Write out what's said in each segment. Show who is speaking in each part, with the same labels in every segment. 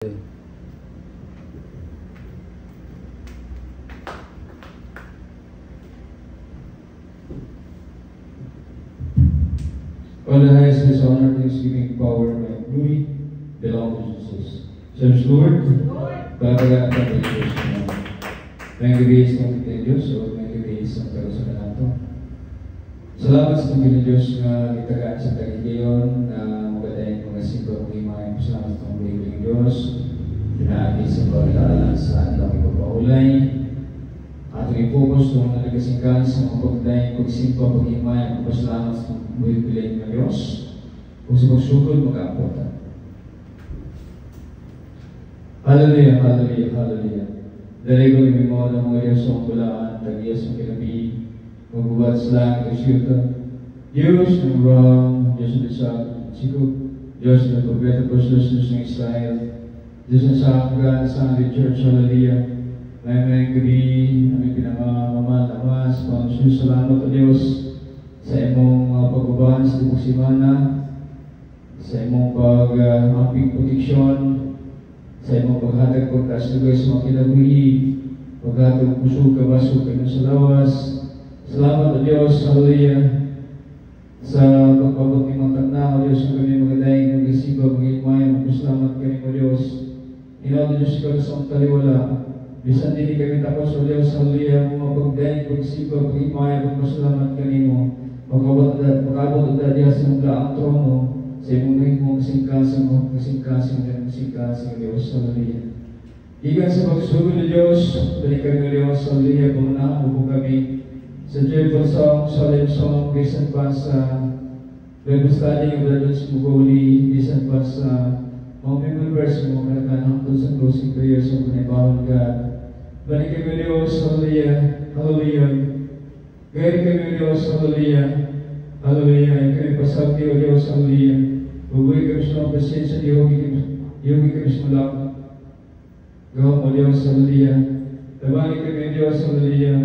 Speaker 1: All the highest is honor, thanksgiving, power, and glory belong to Jesus. Says Lord, Bagaga ka ng Diyos na may grace ng kita Diyos o may grace ang kalusagan nato. Salamat sa Panginoon Diyos na itagaan sa tagigayon na magadayin mga simple ng imahe. Salamat sa Panginoon Diyos. Pinaagi sa pagkaalan sa ating ipapaulay. Atong i-focus kung nalagasingkan sa mga pagdayin pagsimpa pag-imahe. Salamat sa buhay pilay ng Diyos. Kung sa pagsugod, mag-aapotan. Hallelujah, hallelujah, hallelujah. Dali ko yung mga ng mga Diyos ang bulaan, tag-iyas ang kinabi, magbubat sa langit at siyuta. Diyos ng Ram, Diyos ng Isak, Sikop, Diyos ng Propeta Apostles, Diyos ng Israel, Diyos ng Sakagana sa Church, hallelujah. May gabi, aming pinamamaman, Amas, Panginoon, salamat o Diyos sa imong pagbabahan sa tibok simana, sa imong pag-amping proteksyon, sa imong paghatag pagkaslugay sa mga kinabuhi, paghatag pusog, kabasog, kayo sa lawas. Salamat o Diyos, hallelujah, sa pagpabot ng mga tanda, o Diyos, ang kami magadayin, mag-isiba, mag-imay, magpasalamat kami o Diyos. Inaw Diyos, ikaw na sa mga taliwala. Bisan din kami tapos o Diyos, hallelujah, mga pagdayin, pag-isiba, mag-imay, magpasalamat kami mo. Pagkabot o Diyos, sa mga ang trono, sa imong ritmo, kasing-kasing, kasing-kasing, Diyos, hallelujah. Ikan sa pagsugod ng Diyos, balik kami Diyos, hallelujah, pamunahan mo po kami sa joyful song, solemn song, bisan pa sa Bible study ng Brother Smugoli, bisan pa sa mga members mo, kalakanan hangtod sa closing prayers of Panibawang God. Balik kami Diyos, hallelujah, hallelujah. Gaya kami Diyos, hallelujah, hallelujah. Kami pasagdi o Diyos, hallelujah. Bubuhay kami sa mga presensya, Yogi kami sa malak. Gawang mo Diyos, hallelujah. Tabangin kami Diyos, hallelujah.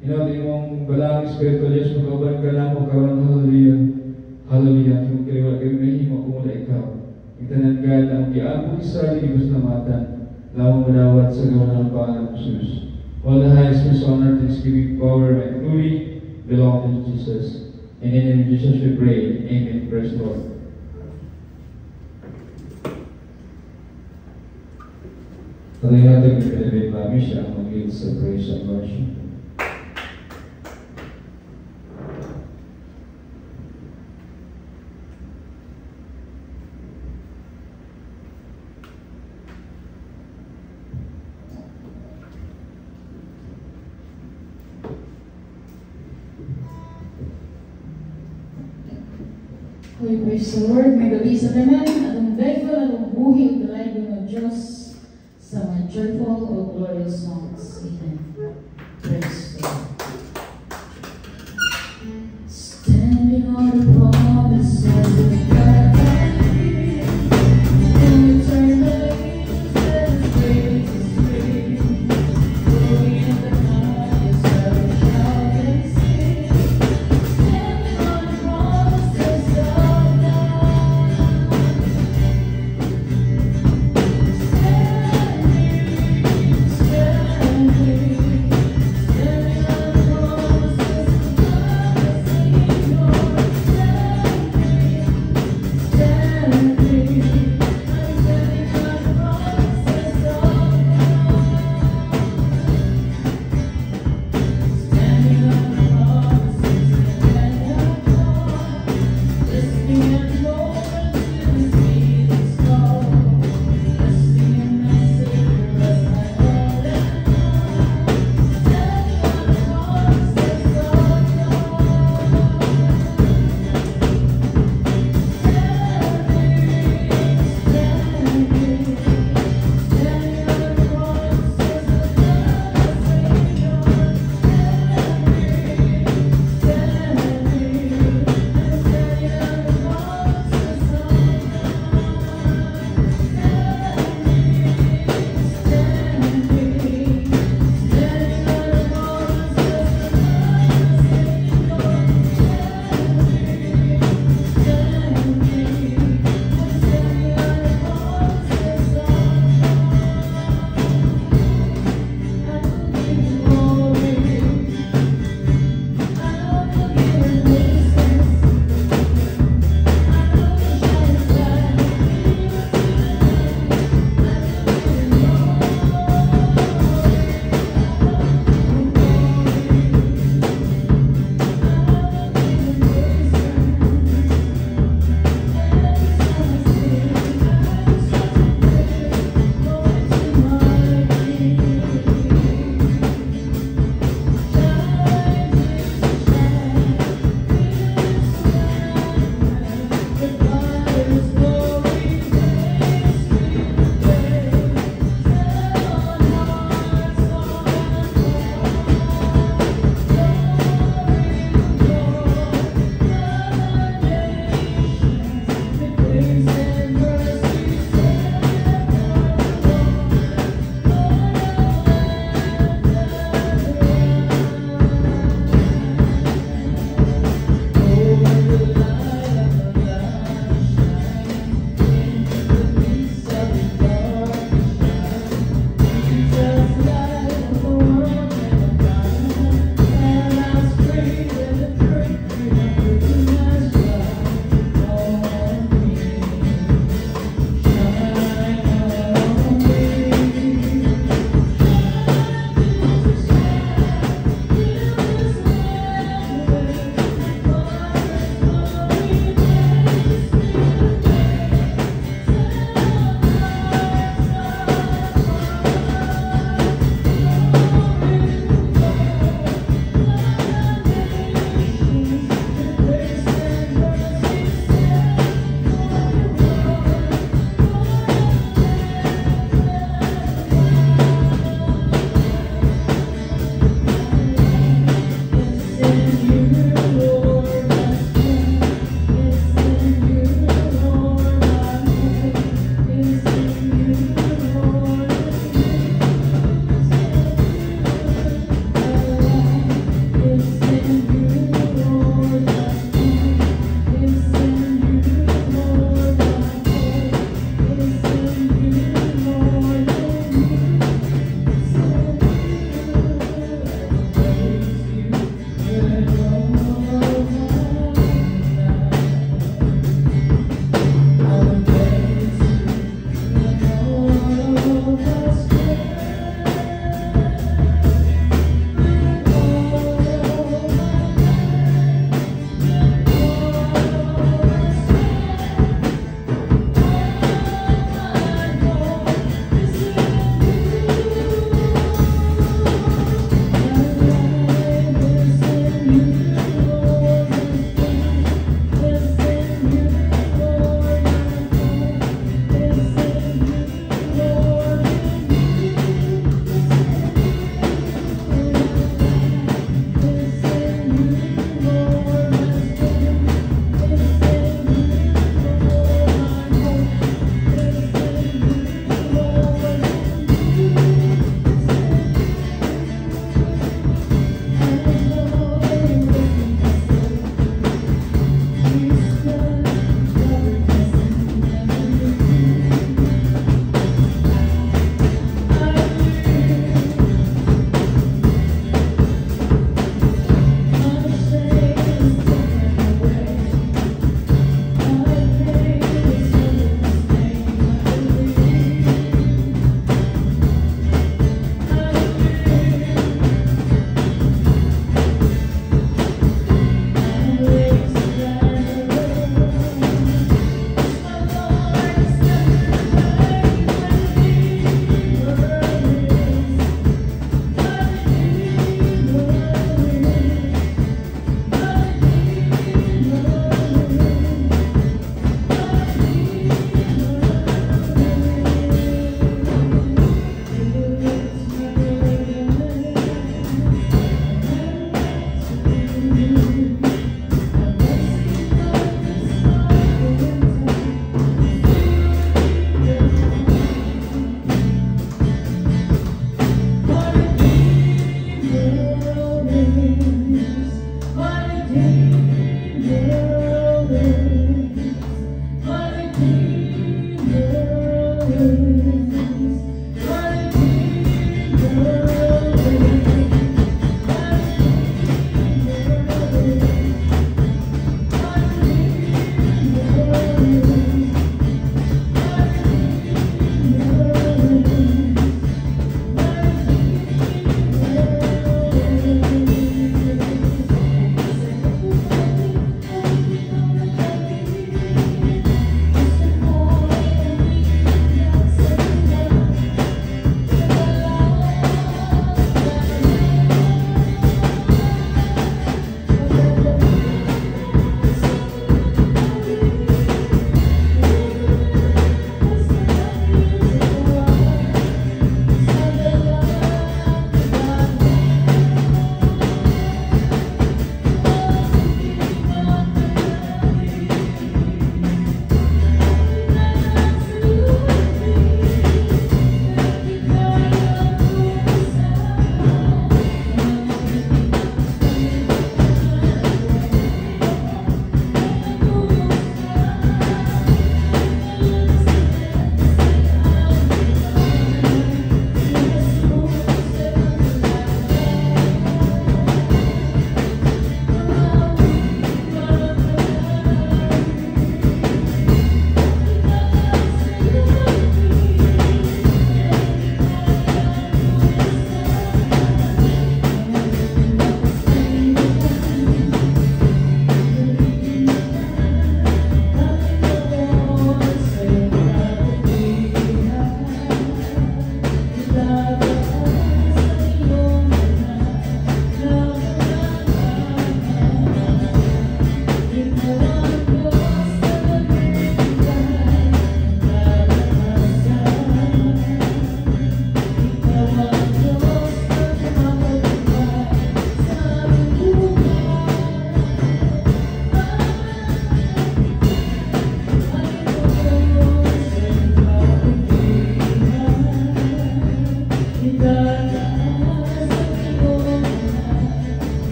Speaker 1: Inatin mong balang Espiritu Diyos, magkaban ka lang, magkawan, hallelujah. Hallelujah. Kung kaliwala kami mahimo, kumula ikaw. Itanan God ang kiaabot isa, libos na matan. Lawang madawat sa gawa ng Panginoon Jesus. All the highest is honor, thanksgiving, power, and glory belong to Jesus. And in the name of Jesus we pray. Amen. Praise the Lord. Patuloy natin yung pinabit namin siya ang mag-lead sa praise and worship.
Speaker 2: We praise the Lord. May gabi sa tanan, atong grateful, atong buhi, ug dalay ng Diyos sa mga joyful o glorious songs. Amen. Praise the Lord. Standing on the promises of God, in eternity, His grace is free. Going in the highest, I will shout and sing. Standing on the promises of standing,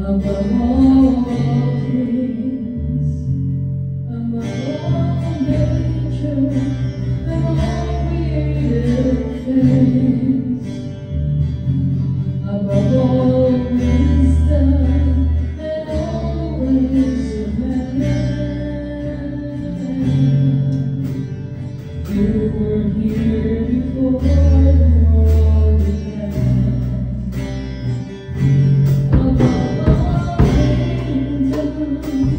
Speaker 2: above all things, above all nature and all created things, above all wisdom and all ways of man. You were here before the world began. Above all kingdoms,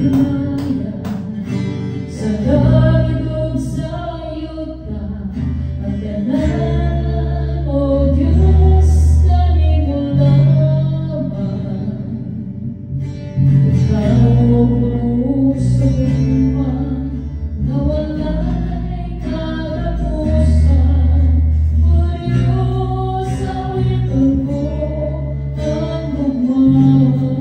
Speaker 2: himaya sa langit o sa yuta at kanan, O Diyos, kanin mo lamang. Ikaw ang puso man na wala'y katapusan. O Diyos, awitin ko ang gugma mo.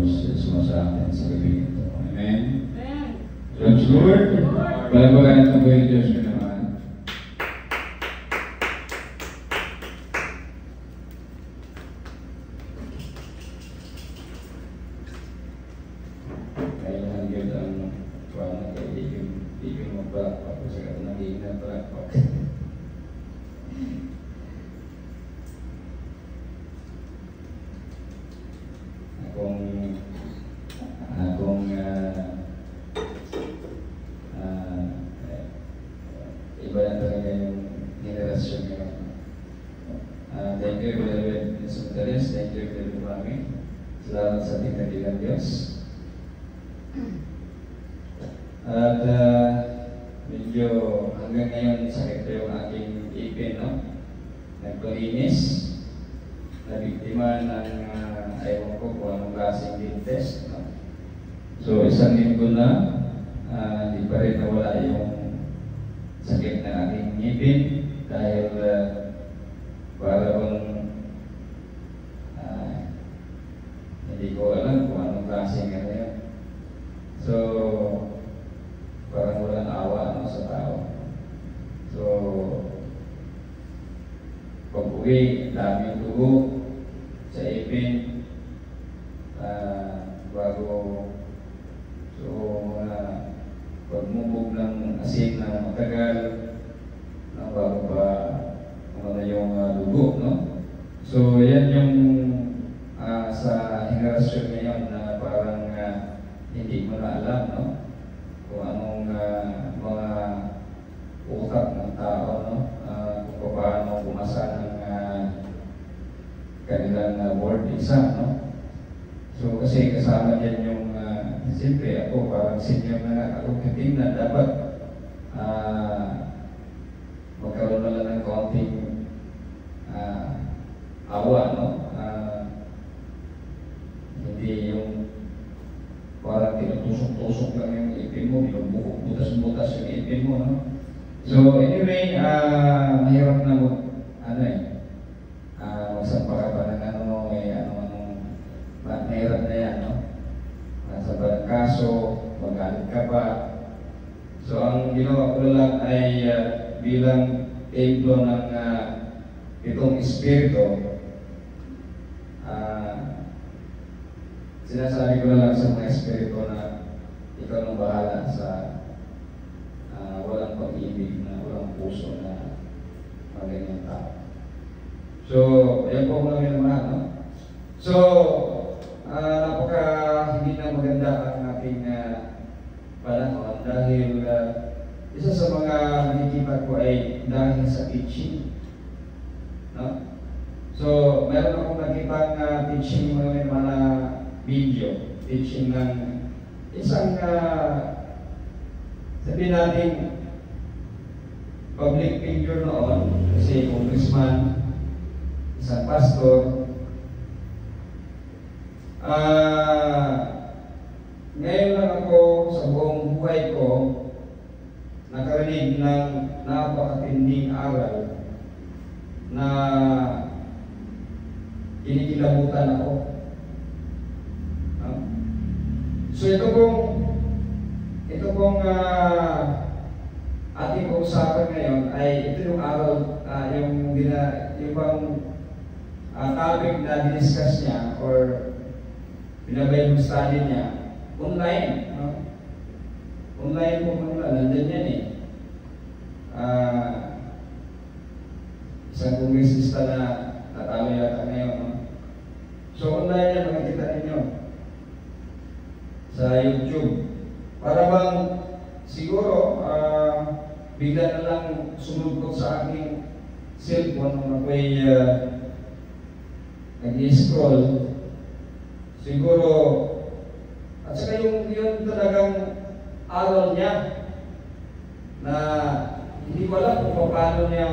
Speaker 1: Diyos na sumasama atin sa gabi ito. Amen? Praise the Lord. Palapagan natin po yung Diyos ko naman. Kailangan yun ang paano kayo yung magpalakpak o sa naging na palakpak. Akong iba na talaga yung generasyon ngayon. Thank you, Brother Sundares. Thank you, Brother Mami. Salamat sa ating kanilang Diyos. At medyo hanggang ngayon sakit yung aking ipin, no? Nagpalinis, nabiktima ng ewan ko kung anong klaseng din test, no? So isang linggo na, di pa rin nawala yung sakit ng aking ngipin dahil para bang hindi ko alam kung anong klaseng ano yun. So parang walang awa, no, sa tao. So pag-uwi, daming dugo sa ipin, bago so pagmubog ng asin na matagal na bago pa ano yung dugo, no? So yan yung sa henerasyon ngayon na parang hindi mo na alam, no? Kung anong mga utak ng tao, no? Kung paano pumasa ng kanilang board exam, no? So kasi kasama dyan yung siyempre ako parang senior na ako katingnan, dapat magkaroon na lang ng konting awa, no? Hindi yung parang tinutusok-tusok lang yung ipin mo, yung butas-butas yung ipin mo, no? So anyway, mahirap na magsampa ka pa ng ano, mahirap na yan, no? Nasa barang kaso, magalit ka pa. So ang ginawa ko lang ay bilang templo ng itong espiritu, sinasabi ko na lang sa mga espiritu na ikaw nang bahala sa walang pag-ibig, na walang puso na maganyang tao. So, yan po lang yung mga, no? So, napaka hindi na maganda ang ating panahon dahil isa sa mga nakikita ko ay dahil sa teaching, no? So, meron akong nakita teaching mga video, teaching ng isang sabihin natin public figure noon, kasi congressman, isang pastor. Ngayon lang ako sa buong buhay ko nakarinig ng napakatinding aral na kinikilabutan ako. So ito pong ating usapan ngayon ay ito yung aral, yung bang topic na diniscuss niya or binabible study niya online, no? Online po muna, nandun yan eh. Isang kongresista na natalo yata ngayon, no? So online yan, makikita ninyo sa YouTube. Para bang siguro bigla na lang sumulpot sa aking cellphone nung ako'y nag-scroll. Siguro, at saka yung talagang aral niya na hindi ko alam kung paano niya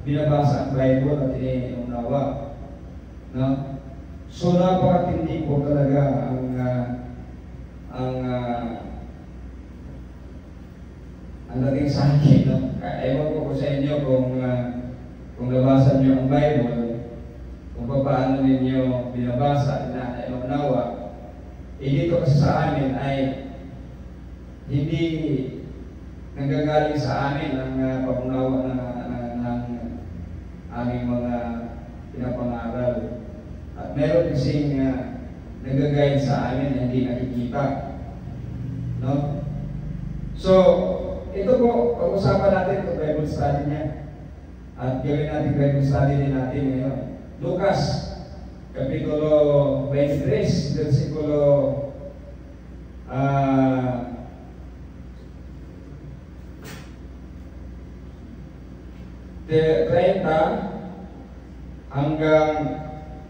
Speaker 1: binabasa ang Bible at inunawa, no? So napakatindi po talaga ang dating sa akin, no? Ewan ko sa inyo kung nabasa niyo ang Bible, kung paano ninyo binabasa, inunawa.
Speaker 3: dito kasi sa amin ay hindi nanggagaling sa amin ang pangunawa ng aming mga pinapangaral. At meron kasing nag-guide sa amin na hindi nakikita. No? So, ito po, pag-usapan natin ito Bible study niya. At gawin natin Bible study din natin ngayon. Lucas, Kapitulo 23, versikulo 30 hanggang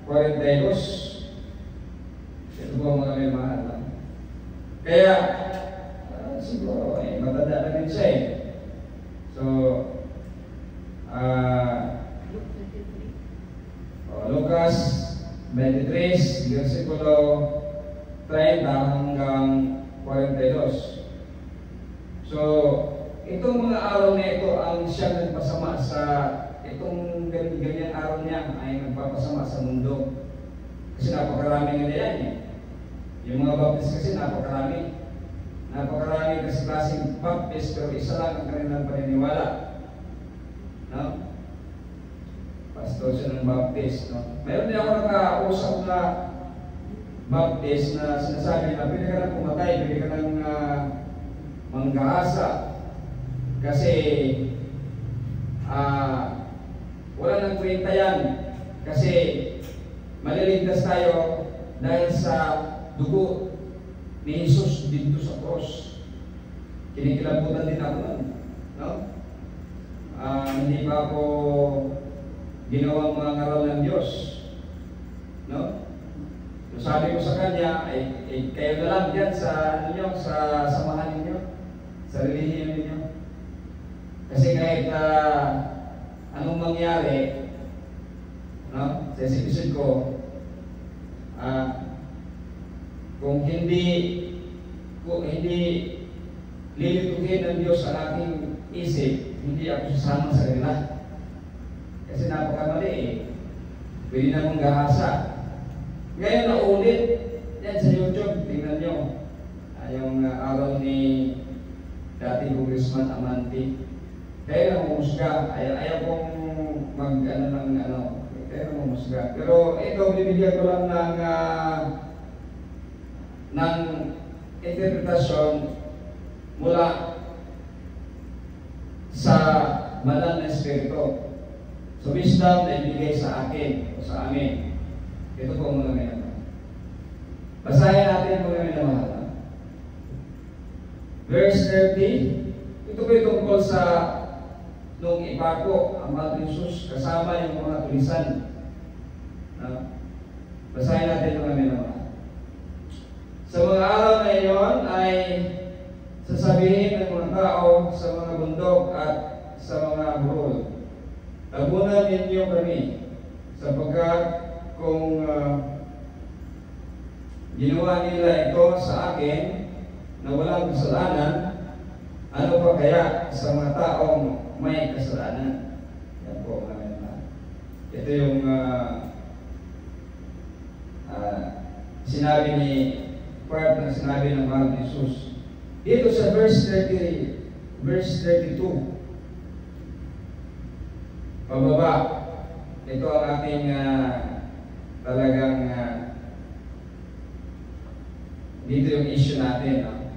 Speaker 3: 42. Ito po mga may mahal. Kaya, siguro, matanda na din siya eh. So, Lucas 23, versikulo 30 hanggang 42. So, itong mga araw na ito ang siyang nagpasama sa itong ganyan araw niya ay nagpapasama sa mundo. Kasi napakarami nga yan eh. Yung mga baptist kasi napakarami. Napakarami kasi klaseng baptist pero isa lang ang kanilang paniniwala. No? Pastor siya ng baptist. No? Mayroon din ako nakausap na baptist na sinasabi na pwede ka nang pumatay, pwede ka nang manggahasa. Kasi wala nang kwenta yan. Kasi maliligtas tayo dahil sa dugo ni Jesus dito sa cross. Kinikilabutan din ako nun. No? Hindi pa ako ginawang mga ngaral ng Diyos. No? So sabi ko sa kanya, kayo na lang dyan sa, sa samahan ninyo, sa relihiyon ninyo. Kasi kahit anong mangyari, no? Sa isip ko, kung hindi lilituhin ng Diyos ang aking isip, hindi ako sasama sa kanila. Kasi napakamali eh. Pwede na mong gahasa. Ngayon na ulit, yan sa YouTube, tingnan nyo. Yung araw ni dating Congressman Amante. Kaya na humusga. Ayaw kong kaya na humusga. Pero ito, bibigyan ko lang ng interpretasyon mula sa banal na espiritu. So wisdom na ibigay sa akin o sa amin. Ito po mga minamahal. Basahin natin mga minamahal. Verse 30. Ito po yung tungkol sa nung ipako ang Mahal Jesus kasama yung mga tulisan. Basahin natin mga minamahal. Sa mga araw na iyon ay sasabihin ng mga tao sa mga bundok at sa mga burol, tabunan ninyo kami, sapagkat kung ginawa nila ito sa akin na walang kasalanan, ano pa kaya sa mga taong may kasalanan? Yan po mga. Ito yung sinabi ni part na sinabi ng Mahal Jesus. Dito sa verse 32, pababa, ito ang ating talagang dito yung issue natin, no?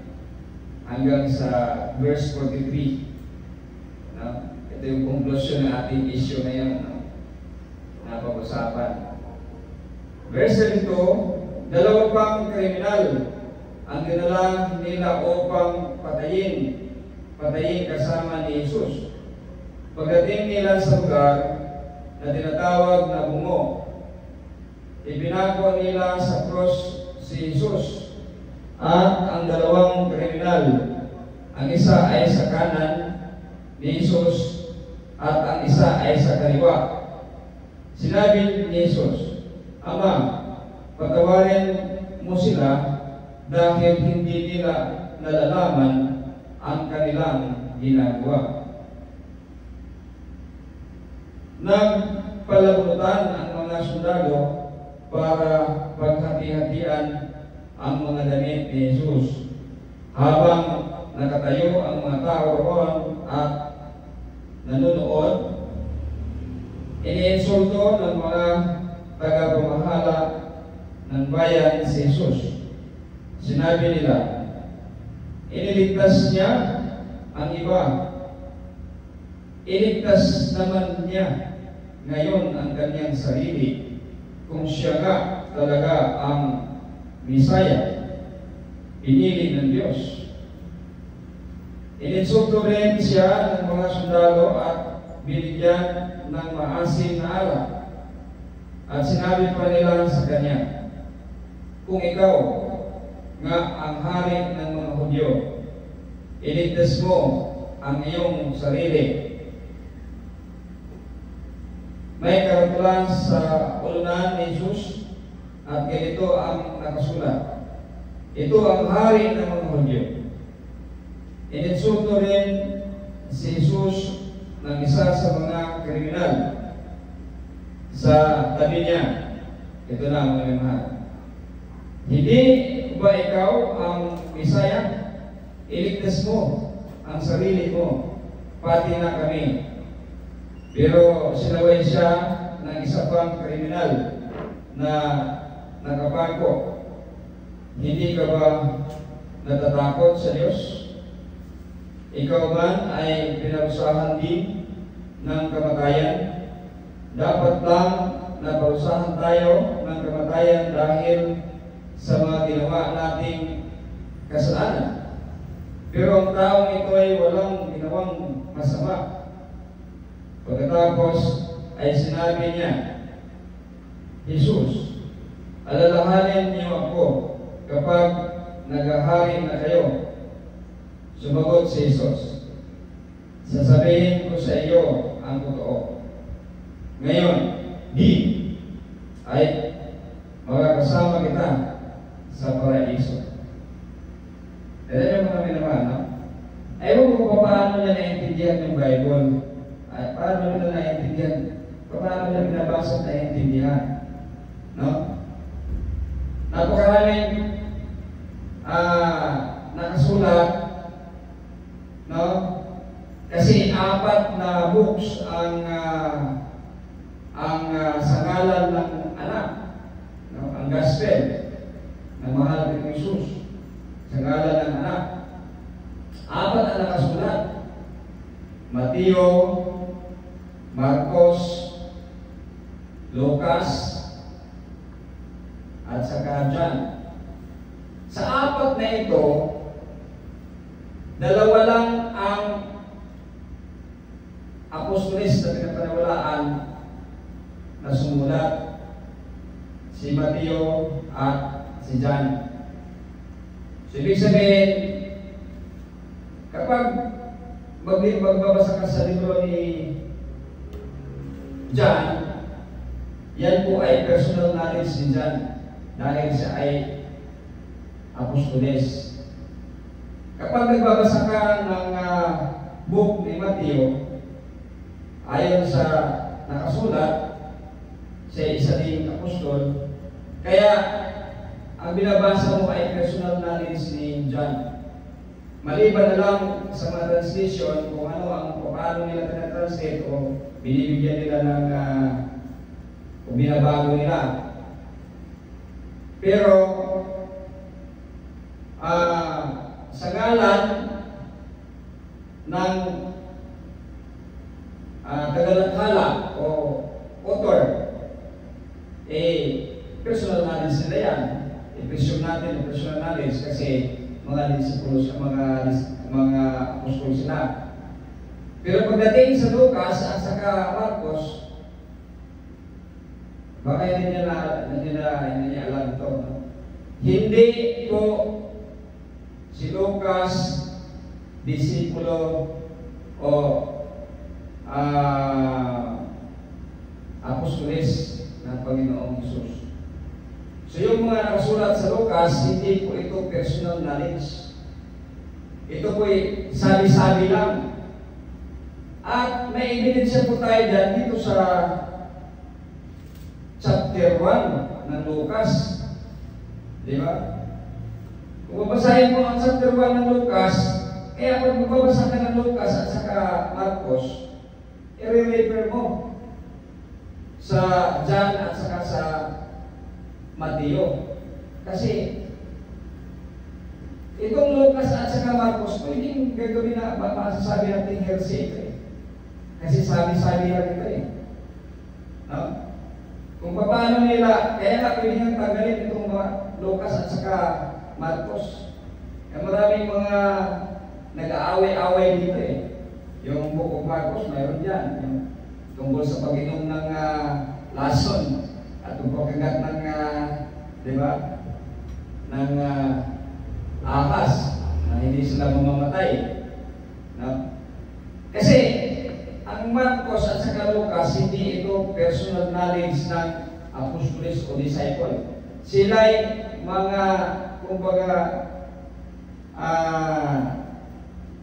Speaker 3: Hanggang sa verse 43, no? Ito yung conclusion ng ating issue ngayon, no? Napag-usapan. Verse 32, dalawa pang kriminal ang dinala nila upang patayin kasama ni Jesus. Pagdating nila sa lugar na tinatawag na Bungo, ibinako nila sa cross si Jesus at ang dalawang kriminal. Ang isa ay sa kanan ni Jesus at ang isa ay sa kaliwa. Sinabi ni Jesus, Ama, patawarin mo sila dahil hindi nila nalalaman ang kanilang ginagawa. Nagpalabutan ang mga sundalo para paghati-hatian ang mga damit ni Jesus. Habang nakatayo ang mga tao roon at nanonood, iniinsulto ng mga tagapamahala ng bayan si Jesus. Sinabi nila, iniligtas niya ang iba. Iligtas naman niya ngayon ang kanyang sarili kung siya nga talaga ang Misaya, pinili ng Diyos. Ininsulto rin siya ng mga sundalo at binigyan ng maasim na alak. At sinabi pa nila sa kanya, kung ikaw nga ang hari ng mga Hudyo, iligtas mo ang iyong sarili. May karatulan sa ulunan ni Jesus at ganito ang nakasulat. Ito ang hari ng mga Hudyo. Ininsulto rin si Jesus ng isa sa mga kriminal sa tabi niya. Ito na ang mga mahal. Hindi ba ikaw ang Misaya? Iligtas mo ang sarili mo, pati na kami. Pero sinaway siya ng isa pang kriminal na nakapangko. Hindi ka ba natatakot sa Diyos? Ikaw man ay pinarusahan din ng kamatayan. Dapat lang na parusahan tayo ng kamatayan dahil sa mga ginawa nating kasalanan. Pero ang taong ito ay walang ginawang masama. Pagkatapos ay sinabi niya, Jesus, alalahanin niyo ako kapag naghahari na kayo. Sumagot si Jesus, sasabihin ko sa iyo ang totoo. Ngayon, di ay makakasama kita sa paraiso. Kaya yung mga minaman, no? Ewan ko paano niya naiintindihan yung Bible. Paano nila naiintindihan? Paano nila binabasa at naiintindihan? No? Napakaraming nakasulat, no? Kasi 4 na books ang sangalan ng anak, no? Ang gospel ng mahal ni Jesus, sangalan ng anak. 4 ang nakasulat: Mateo, Marcos, Lucas, at saka John. Sa 4 na ito, 2 lang ang apostolis na pinapanawalaan na sumulat, si Mateo at si John. So, ibig sabihin, kapag magbabasa ka sa libro ni John, yan po ay personal knowledge ni John dahil siya ay apostoles. Kapag nagbabasa ka ng book ni Mateo, ayon sa nakasulat, siya isa ding apostol, kaya ang binabasa mo ay personal knowledge ni John. Maliban na lang sa mga translation kung ano ang paano nila tinatranslate o binibigyan nila ng o binabago nila. Pero sa ngalan ng tagalathala o author, personal knowledge nila yan. I-presume natin ang personal knowledge kasi mga disipulos, mga apostol sila. Pero pagdating sa Lucas at saka Marcos, baka hindi niya alam ito. No? Hindi po si Lucas disipulo o apostoles ng Panginoong Hesus. So yung mga nakasulat sa Lucas, hindi po ito personal knowledge. Ito po ay sabi-sabi lang. At may ebidensya po tayo dyan dito sa chapter 1 ng Lucas. Di ba? Kung babasahin mo ang chapter 1 ng Lucas, kaya pag magbabasa ka ng Lucas at saka Marcos, i-refer mo sa John at saka sa Mateo. Kasi itong Lucas at saka Marcos, pwedeng gagawin na masasabi natin heresy ito eh. Kasi sabi-sabi lang ito eh. No? Kung paano nila, kaya nga pwede nang tanggalin itong mga Lucas at saka Marcos. Kaya maraming mga nag-aaway-aaway dito eh. Yung Book of Marcos, mayroon dyan. Yung tungkol sa pag-inom ng lason at yung pagkagat ng, di ba, ng ahas na hindi sila mamamatay. No? Kasi ang Marcos at saka Lucas, hindi ito personal knowledge ng apostoles o disciple. Sila'y mga, kumbaga,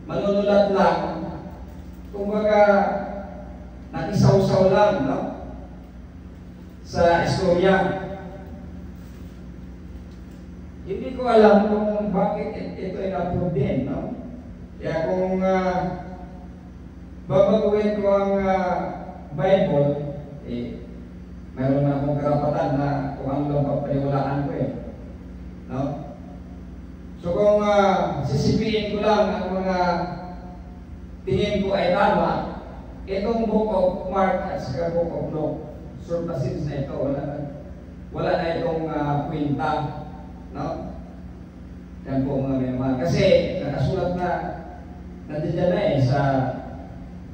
Speaker 3: manunulat lang, kumbaga, nakisaw-saw lang, no? Sa istorya. Hindi ko alam kung bakit ito ay na-approve din, no? Kaya kung babaguhin ko ang Bible, mayroon na akong karapatan na kung ano lang papaniwalaan ko eh. No? So kung sisipiin ko lang ang mga tingin ko ay tama, itong Book of Mark at saka Book of Luke, surpluses na ito, wala na itong kwenta. No? Yan po mga minamahal. Kasi nakasulat na nandiyan na eh sa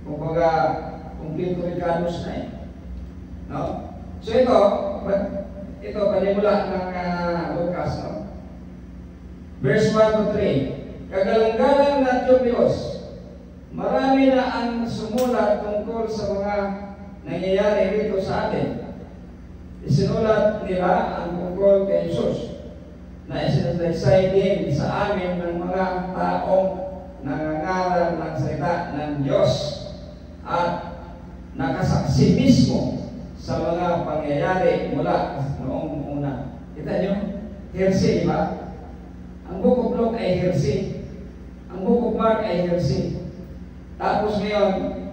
Speaker 3: kumbaga complete Ricanos na eh. No? So ito panimula ng Lucas, no? Verse 1 to 3. Kagalang-galang na Theophilus, marami na ang sumulat tungkol sa mga nangyayari rito sa atin. Isinulat nila ang tungkol kay Jesus na isinalaysay din sa amin ng mga taong nangangaral ng salita ng Diyos at nakasaksi mismo sa mga pangyayari mula noong una. Kita nyo? Heresy, di ba? Ang Book of Luke ay heresy. Ang Book of Mark ay heresy. Tapos ngayon,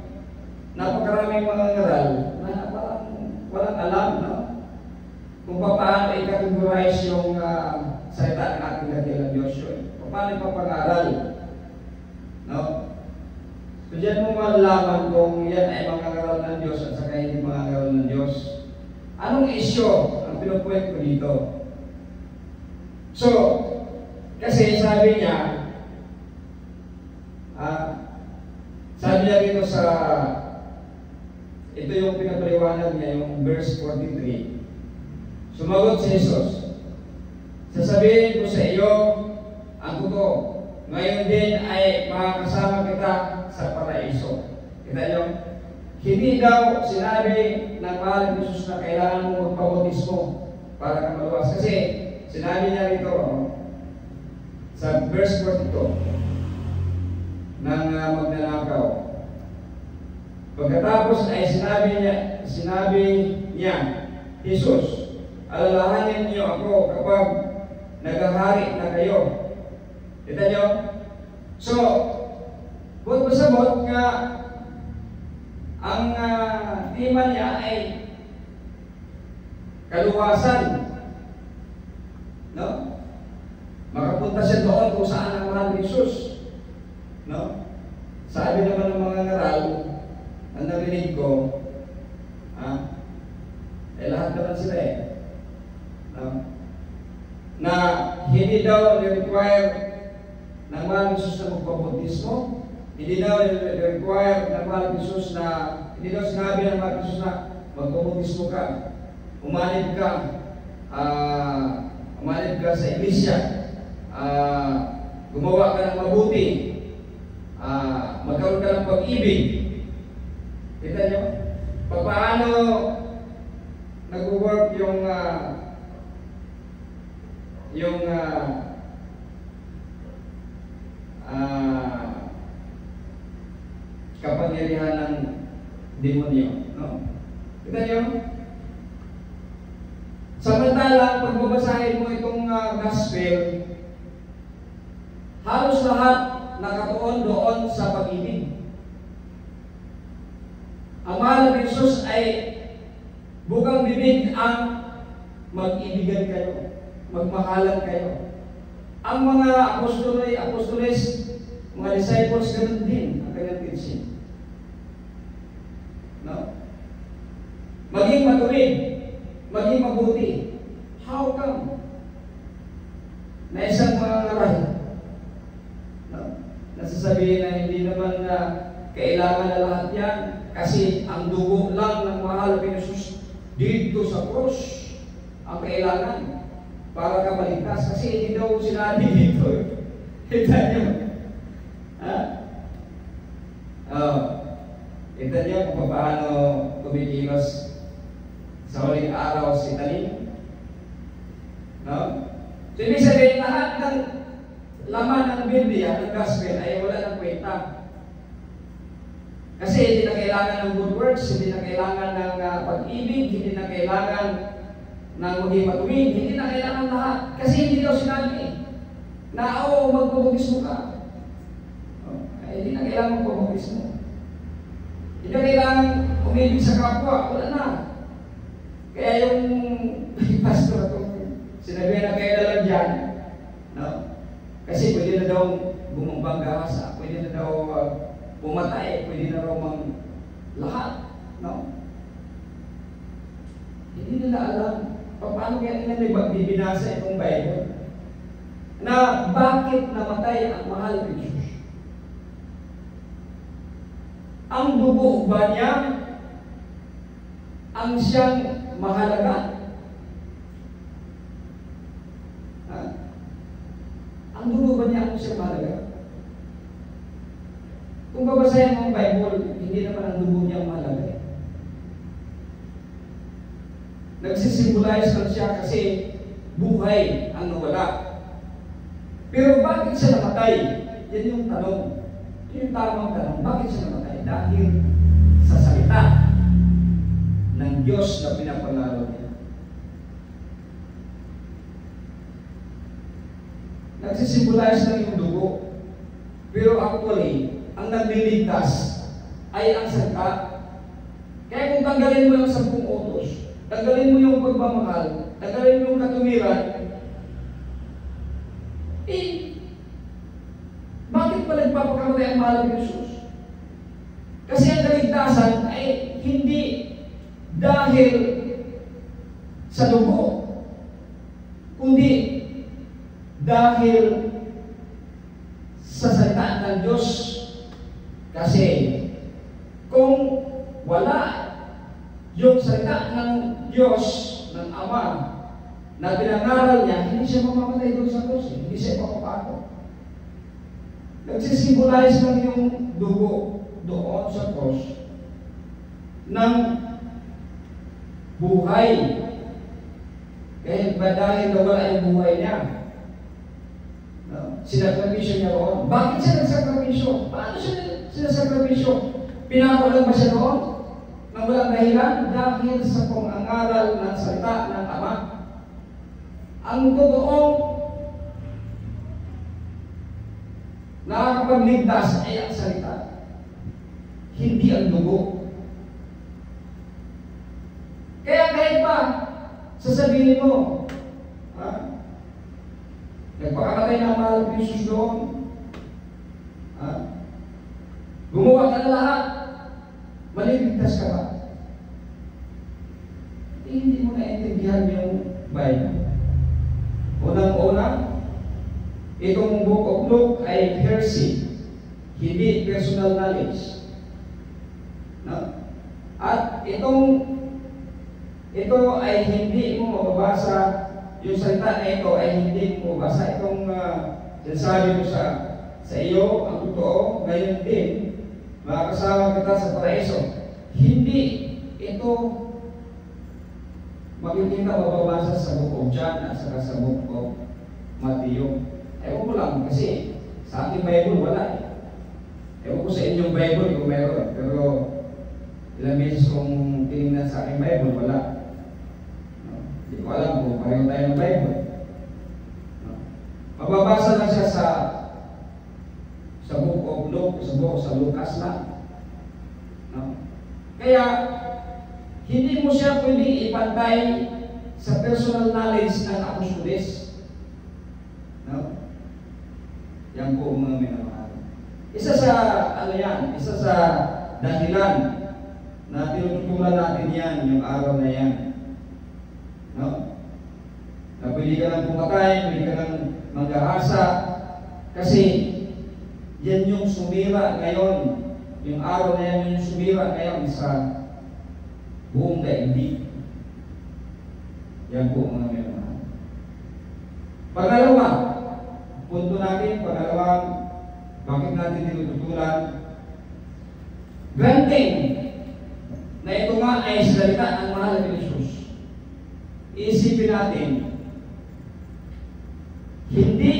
Speaker 3: napakaraming mga ngaral na walang alam, no? Kung paano i-categorize yung salita ng ating dakilang Diyos yun. Paano ipapag-aral? No? So dyan mo malalaman kung yan ay mga ngaral ng Diyos at saka hindi mga ngaral ng Diyos. Anong isyo ang pinupuwet ko dito? So, kasi sabi niya dito sa ito yung pinapaliwanag niya, yung verse 43. Sumagot si Jesus, sasabihin ko sa iyo ang totoo, ngayon din ay makakasama kita sa paraiso. Kita niyo? Hindi daw sinabi ng mahal ni Jesus na kailangan mo magpabautismo para ka maluwas. Kasi sinabi niya rito sa verse 42 ng magnanakaw. Pagkatapos ay sinabi niya, Jesus, alalahanin niyo ako kapag naghahari na kayo. Kita niyo? So, buot pasabot nga ang tema niya ay kaluwasan. No? Makapunta siya doon kung saan ang mahal ni Jesus. No? Sabi naman ng mga ngaral, ang narinig ko, lahat naman sila eh. No? Na hindi daw require ng mahal ni Jesus na magpabautismo, hindi daw require ng mahal ni Jesus na, hindi daw sinabi ng mahal ni Jesus na magpabautismo ka, umanib ka sa iglesia, gumawa ka ng mabuti, magkaroon ka ng pag-ibig. Kita niyo? Paano nag-work yung kapangyarihan ng demonyo, no? Kita niyo? Samantalang pag babasahin mo itong gospel, halos lahat nakatuon doon sa pag-ibig. Ang mahal na Jesus ay bukang bibig ang mag-ibigan kayo, magmahalan kayo. Ang mga apostoles, mga disciples, ganun din ang kanyang teaching. No? Maging matuwid, maging mabuti. How come? Na isang mga ngaral, no? Nasasabihin na hindi naman na kailangan na lahat yan kasi ang dugo lang ng mahal na Jesus dito sa cross ang kailangan para ka maligtas. Kasi hindi daw sinabi dito. Kita niyo? Ha? Kita niyo kung paano kumikilos sa huling araw si Talim? No? So, ibig sabihin, lahat ng laman ng Biblia, ng Gospel, ay wala ng kwenta. Kasi hindi na kailangan ng good works, hindi na kailangan ng pag-ibig, hindi na kailangan ng maging matuwid, hindi na kailangan lahat. Kasi hindi daw sinabi na, magpabautismo ka. Hindi na kailangan magpabautismo. Hindi na kailangan umibig sa kapwa, wala na. Kaya yung pastor ito, sinabi na kayo na lang dyan, no? Kasi pwede na daw bumambang gahasa, pwede na daw pumatay, pwede na raw lahat, no? Hindi nila alam paano kaya nila bibinasa itong Bible na bakit namatay ang mahal na Jesus. Ang dugo ba niya ang siyang mahalaga? Ang dugo ba niya ang siyang mahalaga? Kung babasahin mo ang Bible, hindi naman ang dugo niya ang mahalaga. Nagsisimbolize lang siya kasi buhay ang nawala. Pero bakit siya namatay? Yan yung tanong. Yan yung tamang tanong. Bakit siya namatay? Dahil sa salita ng Diyos na pinapangaraw niya. Nagsisimbolize lang yung dugo. Pero actually, ang nagliligtas ay ang salita. Kaya kung tanggalin mo yung 10 utos, tanggalin mo yung pagmamahal, tanggalin mo yung katuwiran, bakit pa nagpapakamatay ang mahal ng Jesus? Kasi ang kaligtasan ay hindi dahil sa dugo, kundi dahil sa salita ng Diyos. Kasi kung wala yung salita ng Diyos, ng Ama, na pinangaral niya, hindi siya mamamatay doon sa krus, hindi siya papapato. Nagsisimbolize lang yung dugo doon sa krus ng buhay. Kaya dahil nawala yung buhay niya, sinakripisyo niya roon. Bakit siya nagsakripisyo? Paano siya sinasakripisyo? Pinakulang ba siya roon? Nang walang dahilan? Dahil sa pangangaral ng salita ng Ama. Ang totoong nakakapagligtas ay ang salita, hindi ang dugo. Kaya kahit pa sasabihin mo, nagpakamatay na ang mahal ng Jesus doon, gumawa ka na lahat, maliligtas ka ba? Hindi mo naintindihan yung Bible. Unang-una, itong Book of Luke ay heresy, hindi personal knowledge. No? At ito ay hindi mo mababasa, yung salita na ito ay hindi mo mababasa. Itong sinasabi mo sa iyo, ang totoo, ngayon din, makakasama kita sa paraiso. Hindi ito makikita mababasa sa Book of John at saka sa Book of Matthew. Ewan ko lang kasi sa aking Bible wala eh. Ewan ko sa inyong Bible kung meron. Pero ilang beses kong tinignan sa aking Bible, wala. Hindi ko alam kung pareho tayo ng Bible. Mababasa lang siya sa sa Lucas lang. No? Kaya, hindi mo siya pwedeng ipantay sa personal knowledge ng apostoles. No? Yan po mga minamahal. Isa sa dahilan na tinututulan natin yan, yung araw na yan. No? Na pwede ka lang pumatay, pwede ka lang maghahasa, kasi yan yung sumira ngayon. Yung araw na yan yung sumira ngayon sa buong daigdig. Yan po mga minamahal. Pangalawa, punto natin, pangalawang, bakit natin tinututulan? Granting na ito nga ay salita ng mahal na Jesus. Iisipin natin, hindi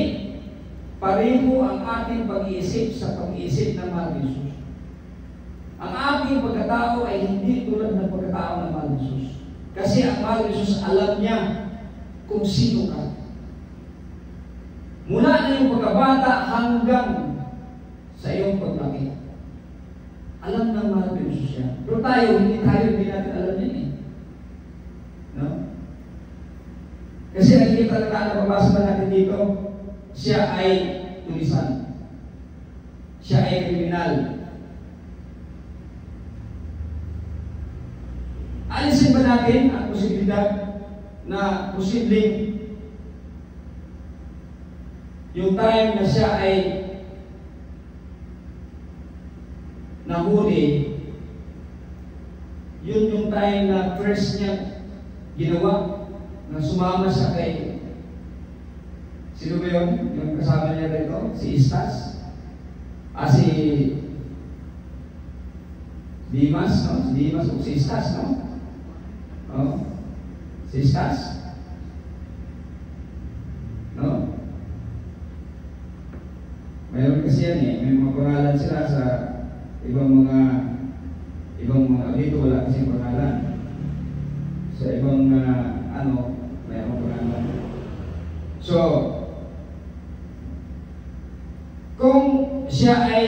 Speaker 3: pareho ang ating pag-iisip sa pag-iisip ng mahal na Jesus. Ang ating pagkatao ay hindi tulad ng pagkatao ng mahal na Jesus. Kasi ang mahal na Jesus alam niya kung sino ka. Mula na yung pagkabata hanggang sa iyong paglaki. Alam ng mahal na Jesus yan. Pero hindi natin alam yan eh. No? Kasi nakikita na nababasa na natin dito, siya ay tulisan. Siya ay kriminal. Alisin ba natin ang posibilidad na posibleng yung time na siya ay nahuli, yun yung time na first niya ginawa, na sumama siya kay, sino ba yun? Yung kasama niya dito? Si Istas? Si Dimas, no? Si Dimas o si Istas, no? Oh, si Istas. No? Mayroon kasi yan eh, may mga pangalan sila sa ibang mga dito wala kasi pangalan. Sa ibang mayroong pangalan. So, kung siya ay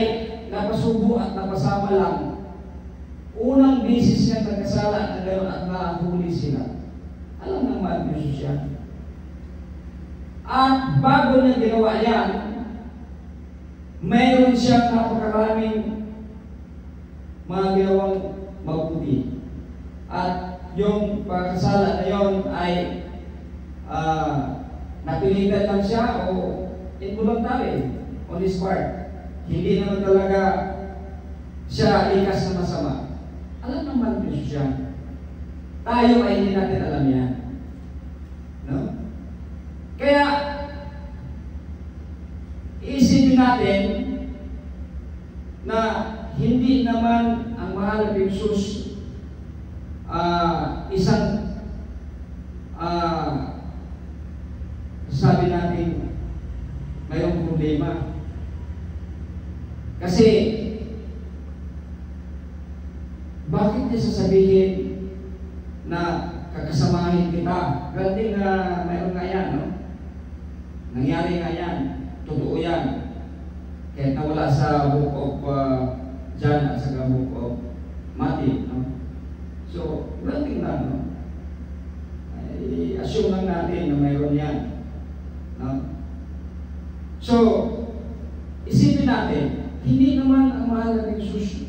Speaker 3: napasubo at napasama lang, unang beses niya nagkasala na gano'n at nahuli sila, alam ng mahal na Jesus yan. At bago niya ginawa yan, mayroon siyang napakaraming mga ginawang mabuti. At yung pagkasala na yon ay napilitan lang siya o involuntary on his part. Hindi naman talaga siya likas na masama. Alam naman Diyos siya. Tayo ay hindi natin alam yan. No? Kaya, isipin natin na hindi naman ang mahal na Jesus isang sabi natin mayroong problema. Kasi bakit niya sasabihin na kakasamahin kita? Granting na mayroon nga yan, no? Nangyari nga yan. Totoo yan. Kahit nawala sa book of John at sa book of Matthew, no? So, granting lang, no? I-assume lang natin na mayroon yan. No? So, isipin natin, hindi naman ang mahal na Jesus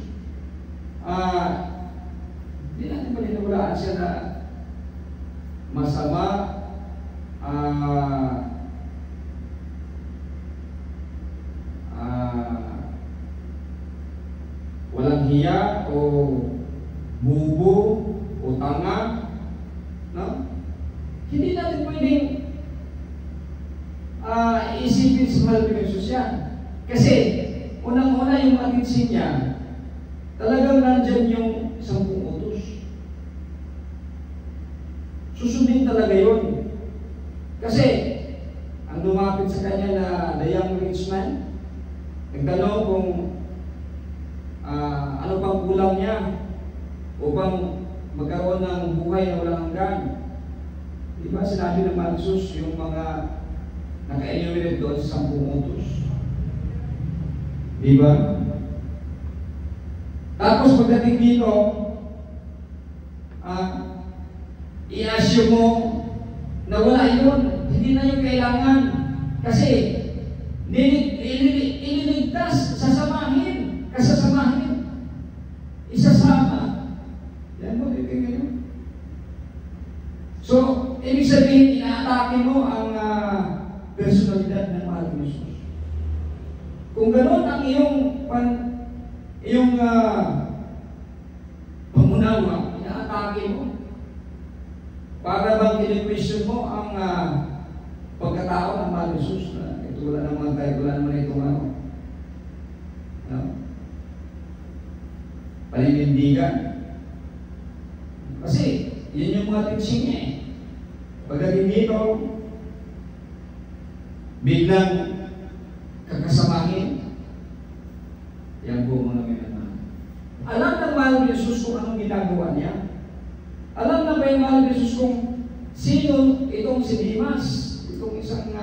Speaker 3: hindi natin paniniwalaan siya na masama, walang hiya o bubo o tanga, no? Hindi natin pwedeng isipin sa mahal na Jesus yan. Kasi unang-una yung attention niya, talagang nandyan yung 10 utos. Susundin talaga yun. Kasi, ang lumapit sa kanya na the young rich man, nagtanong kung ano pang kulang niya upang magkaroon ng buhay na walang hanggan. Diba sinabi ng Jesus yung mga naka-enumerate doon sa 10 utos? Diba? Tapos pagdating dito, i-assume mo na wala yun. Hindi na yung kailangan. Kasi, ililigtas, sasamahin, kasasamahin, isasama. Yan mo, titignan nyo. So, ibig sabihin, inaatake mo ang personalidad ng mahal ng Jesus. Kung gano'n ang iyong pangunawa, inaatake mo. Para bang kini-question mo ang pagkatao ng mahal ng Jesus na ito wala naman tayo, wala naman itong paninindigan. Kasi, yun yung mga teaching niya eh. Pagdating dito, biglang kakasamahin. Yan po mga minamahal. Alam ng mahal ng Jesus kung anong ginagawa niya. Alam na ba yung mahal ng Jesus kung sino itong si Dimas? Itong isang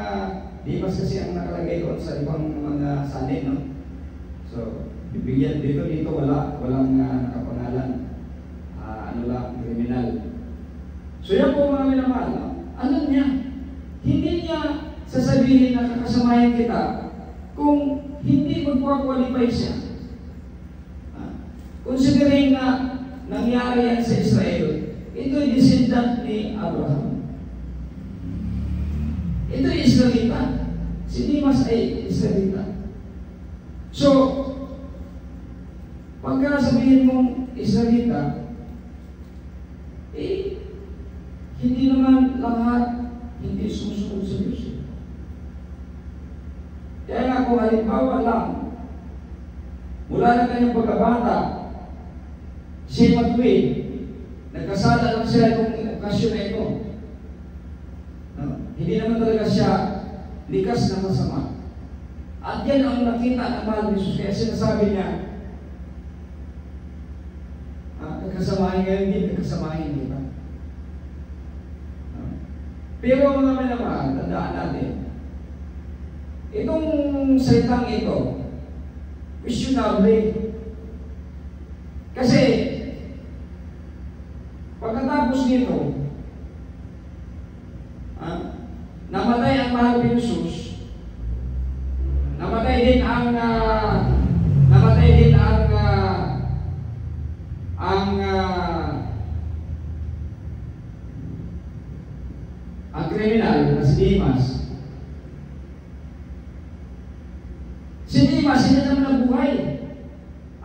Speaker 3: Dimas kasi ang nakalagay doon sa ibang mga salin, no? So, bibigyan dito walang nakapangalan. Ano lang, kriminal. So yan po mga minamahal, no? Alam niya, hindi niya sasabihin na kakasamahin kita kung hindi magpa-qualify siya. Considering na nangyari yan sa Israel, ito'y descendant ni Abraham. Ito'y Israelita. Si Dimas ay Israelita. So, pagka sabihin mong Israelita, hindi naman lahat hindi sumusunod sa Diyos. Kaya nga kung halimbawa lang, mula na kanyang pagkabata, siya matuwid, nagkasala lang siya itong okasyon na ito. No? Hindi naman talaga siya likas na masama. At yan ang nakita ng mahal ni Jesus. Kaya sinasabi niya, nagkasamahin ngayon din, nagkasamahin kita. Pero mga minamahal, tandaan natin, itong salitang ito, questionable. Kasi, pagkatapos nito, namatay ang mahal ni Jesus, namatay din ang kriminal na si Dimas. Si Dimas, hindi naman nabuhay.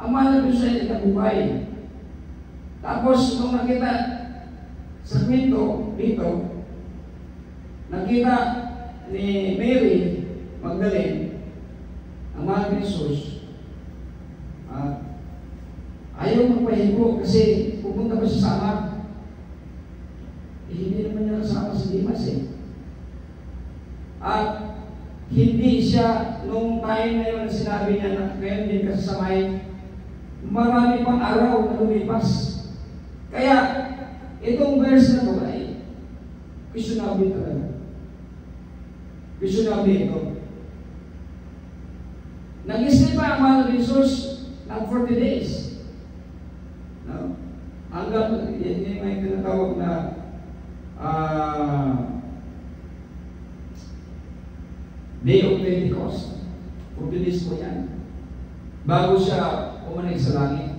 Speaker 3: Ang mahal ni Jesus ay nabuhay. Tapos, nung nakita sa kwento dito, nakita ni Mary Magdalene, ang mahal ni Jesus, ayaw magpahigo kasi pupunta pa siya sa ama. Hindi naman niya kasama si Dimas eh. At hindi siya, nung time na yun, sinabi niya na ngayon din kasasamahin, marami pang araw na lumipas. Kaya, itong verse na ito ay questionable talaga. Questionable ito. Nag-stay pa ang mahal ni Jesus ng 40 days. No? Hanggang, yan yung may tinatawag na Day of Pentecost. 40 days po yan. Bago siya umanig sa langit.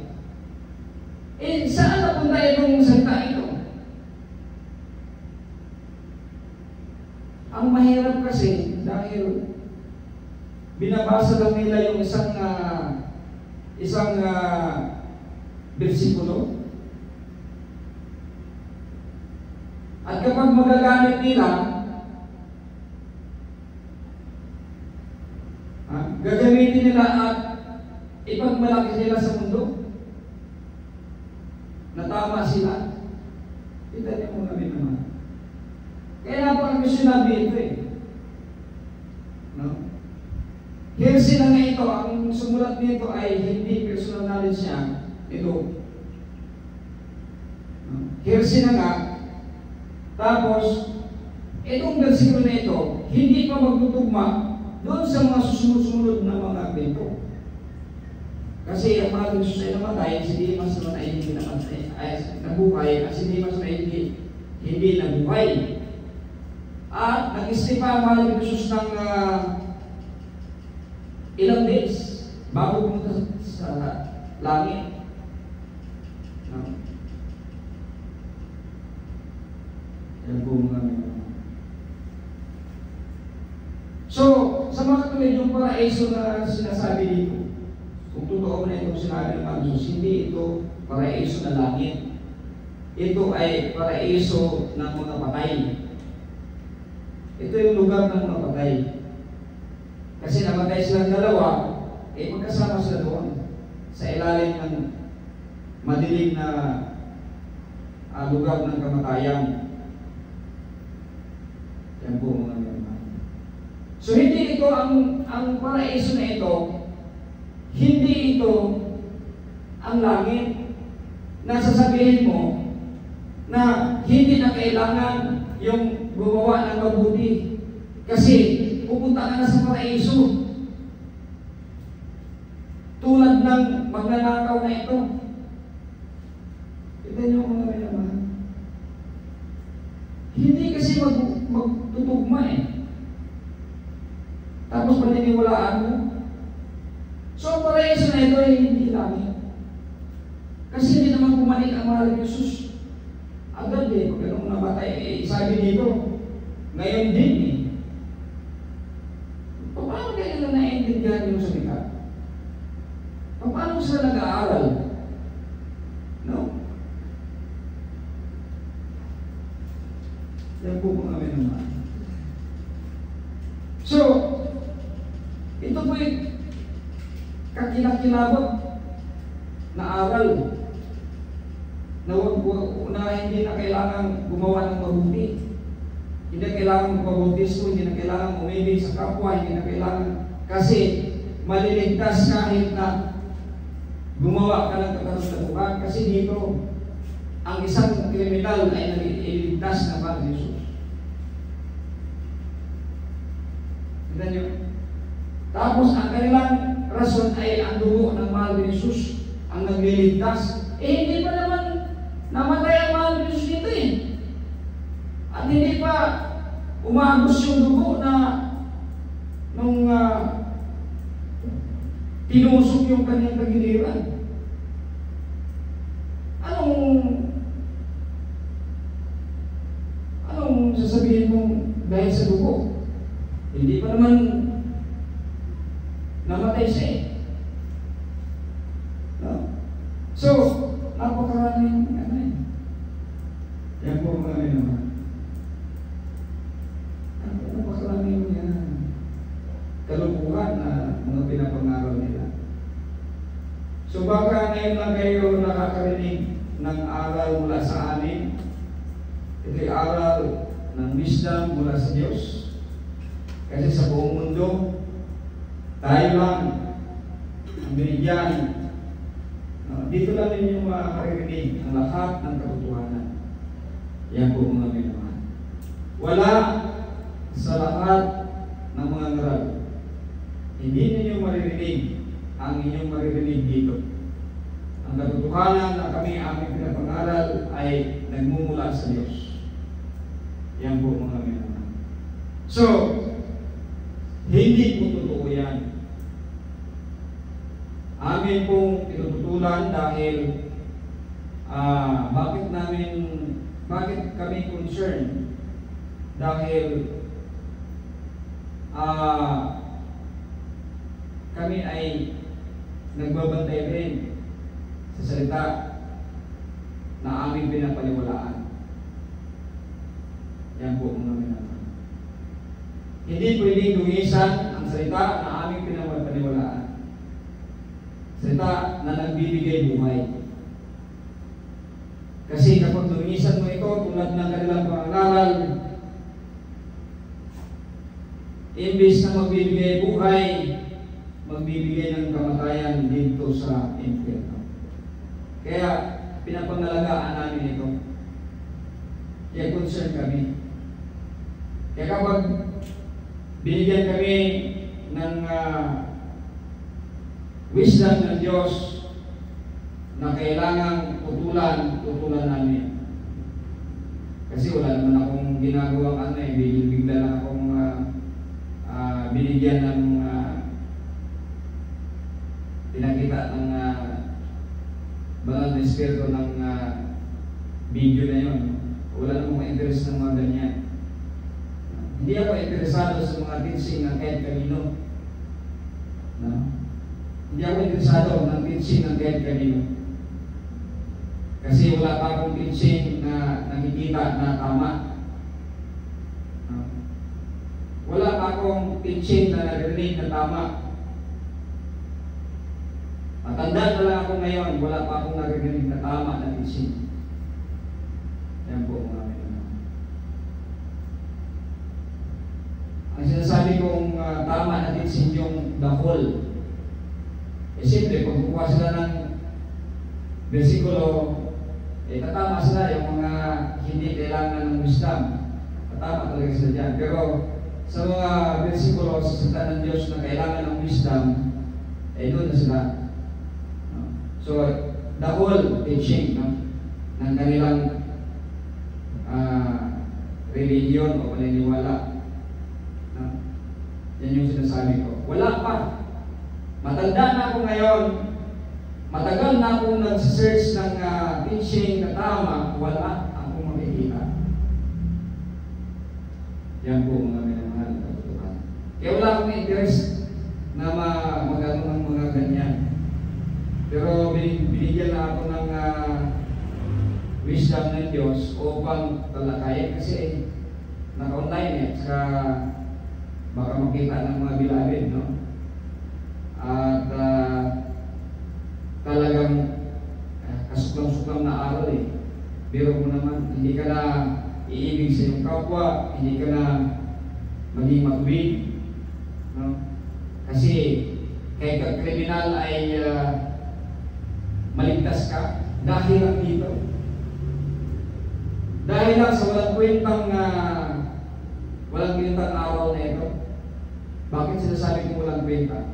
Speaker 3: Saan napunta itong salita ito? Ang mahirap kasi dahil binabasa lang nila yung isang bersikulo. At kapag magagamit nila, gagamitin nila at ipagmalaki nila sa mundo na tama sila. Kita niyo mo kami naman. Kaya napaka-questionable ito eh. No? Hearsay na nga ito, ang sumulat nito ay hindi personal knowledge niya. Ito. No? Hearsay na nga. Tapos, itong versikulo na ito, hindi pa magtutugma doon sa mga susunod-sunod na mga kwento. Kasi ang mga Diyos ay namatay, si Dimas naman ay hindi namatay, ay nabuhay, at si Dimas ay hindi nabuhay. At nag-istipa ang mahal ng Diyos ng ilang days bago pumunta sa langit. No? Yan po mga So, sa mga katulad yung paraiso na sinasabi dito, kung totoo na itong sinabi ng mga Diyos, hindi ito paraiso na langit. Ito ay paraiso ng mga patay. Ito yung lugar ng mga patay. Kasi namatay silang dalawa, magkasama sila doon sa ilalim ng madilim na lugar ng kamatayan. Yan po mga mga. So hindi ito ang paraiso na ito, hindi ito ang langit na sasabihin mo na hindi na kailangan yung gumawa ng mabuti kasi pupunta ka na sa paraiso. Tulad ng magnanakaw na ito. Ito nyo mga naman. Hindi kasi magtutugma eh. Tapos paniniwalaan mo. So ang paraiso na ito ay hindi langit. Kasi hindi naman pumanik ang mahal ng Jesus. Agad eh, pag anong namatay, sabi dito, ngayon din eh. Paano kaya nila naiintindihan yung salita? Paano sila nag-aaral? No? Yan po mga naman. So, ito po yung kakilakilabot na aral na hindi na kailangan gumawa ng mabuti. Hindi na kailangan magpabautismo, hindi na kailangan umibig sa kapwa, hindi na kailangan kasi maliligtas kahit na gumawa ka ng katatapuan kasi dito ang isang kriminal ay naliligtas na para ni Jesus. Tignan nyo. Tapos ang kanilang rason ay ang dugo ng mahal ni Jesus ang nagliligtas. Hindi pa naman namatay ang mahal ni Jesus dito eh. At hindi pa umagos yung dugo na nung tinusok yung kanyang tagiliran. Anong sasabihin mong dahil sa dugo? Hindi pa naman namatay siya eh. No? So, napakaraming ano eh. Yan po mga naman. Napakaraming kalupuhan na mga pinapangaral nila. So baka ngayon lang kayo nakakarinig ng aral mula sa amin. Ito'y aral ng wisdom mula sa Diyos. Kasi sa buong mundo, tayo lang ang binigyan. Dito lang ninyo makakarinig ang lahat ng katotohanan. Yan po mga minamahal. Wala sa lahat ng mga ngaral. Hindi ninyo maririnig ang inyong maririnig dito. Ang katotohanan na kami aming pinapangaral ay nagmumula sa Diyos. Yan po mga minamahal. So, hindi po totoo yan. Amin pong tinututulan dahil bakit kami concerned? Dahil kami ay nagbabantay rin sa salita na aming pinapaniwalaan. Yan po mga minamahal. Hindi pwedeng dungisan ang salita na aming pinapaniwalaan. Salita na nagbibigay buhay. Kasi kapag dungisan mo ito tulad ng kanilang pangaral, imbis na magbibigay buhay, magbibigay ng kamatayan dito sa impyerno. Kaya pinapangalagaan namin ito. Kaya concern kami. Kaya kapag binigyan kami ng wisdom ng Diyos na kailangang tutulan namin. Kasi wala naman akong ginagawang bigla lang akong binigyan ng pinakita ng banal na espiritu ng video na yun. Wala namang interest ng mga ganyan. Hindi ako interesado sa mga teaching ng kahit kanino. No? Hindi ako interesado ng teaching ng kahit kanino. Kasi wala pa akong teaching na nakikita na tama. No? Wala pa akong teaching na narinig na tama. Matanda na lang ako ngayon, wala pa akong narinig na tama na teaching. Yan po mga minamahal. Ang sinasabi kong tama na teaching yung the whole. Siyempre, pag kukuha sila ng versikulo, tatama sila yung mga hindi kailangan ng wisdom. Tatama talaga sila dyan. Pero sa mga versikulo sa salita ng Diyos na kailangan ng wisdom, doon na sila. So, the whole teaching ng kanilang religion o paniniwala. Yan yung sinasabi ko. Wala pa. Matanda na ako ngayon. Matagal na akong nag-search ng teaching na tama. Wala akong makikita. Yan po mga minamahal na katotohanan. Kaya wala akong interest na magano ng mga ganyan. Pero binigyan na ako ng wisdom ng Diyos upang talakayin kasi naka-online saka baka makita ng mga bilabid, no? At talagang kasuklang-suklang na aral Biro mo naman, hindi ka na iibig sa iyong kapwa, hindi ka na maging matuwid, no? Kasi kahit ang kriminal ay maligtas ka dahil lang dito. Dahil lang sa walang kwentang araw na ito. Bakit sinasabi ko walang kwenta?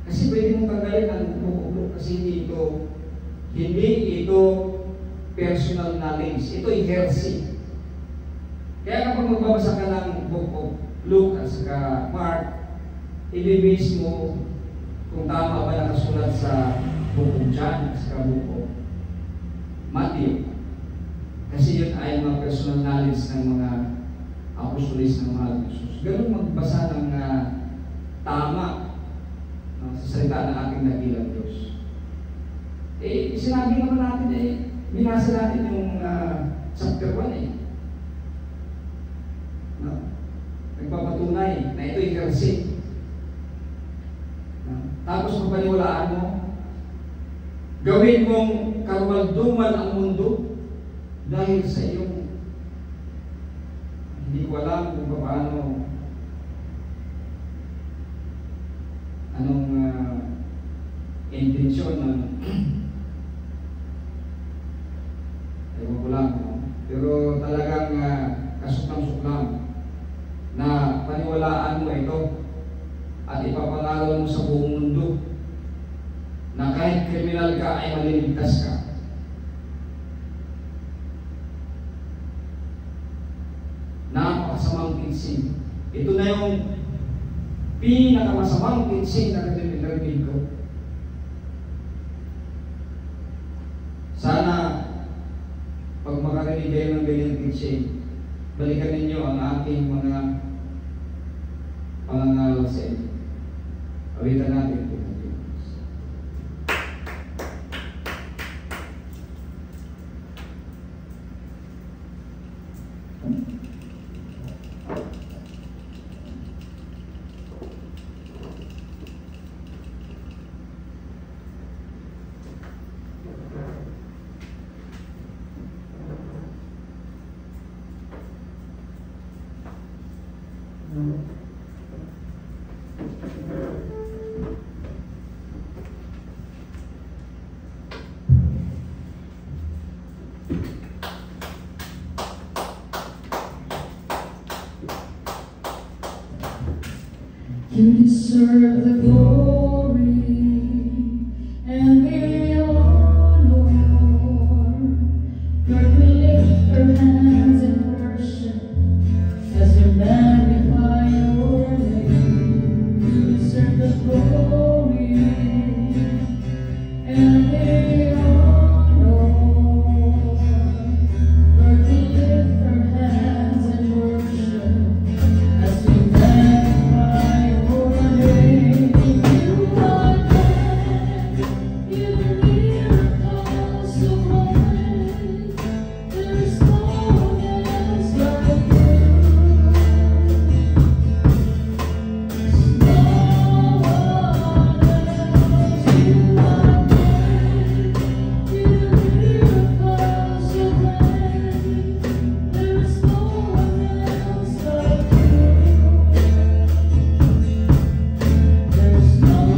Speaker 3: Kasi pwede mong tanggalin ang buko kasi hindi ito personal knowledge. Ito ay heresy. Kaya kapag magbabasa ka ng book of Luke at saka Mark, i-base mo kung tama ba nakasulat sa book of John at saka book of Matthew. Kasi yun ay mga personal knowledge ng mga apostolis ng mahal ng Jesus. Ganun magbasa ng tama sa salita ng ating dakilang Diyos. Sinabi naman natin binasa natin yung chapter 1 Nagpapatunay na ito'y heresy. Tapos mapaniwalaan mo, gawin mong karumalduman ang mundo dahil sa iyong hindi ko alam kung paano anong intensyon ng ewan ko lang, pero talagang kasuklang-suklang na paniwalaan mo ito at ipapangaral mo sa buong mundo na kahit kriminal ka ay maliligtas ka. Napakasamang teaching. Ito na yung pinakamasamang teaching na narinig ko. Sana pag makarinig kayo ng ganyang teaching, balikan ninyo ang aking mga pangangaral sa inyo. Awitan natin ito.
Speaker 2: You deserve the glory and the honor. Lord, we lift our hands in worship as we magnify your name. You deserve the glory and the honor. Lord, we lift our hands in worship as we magnify your name. You are God, you miracles so great. There is no one else like you. There's no one else. You are great, you miracles so great. There is no one else like you. There's no one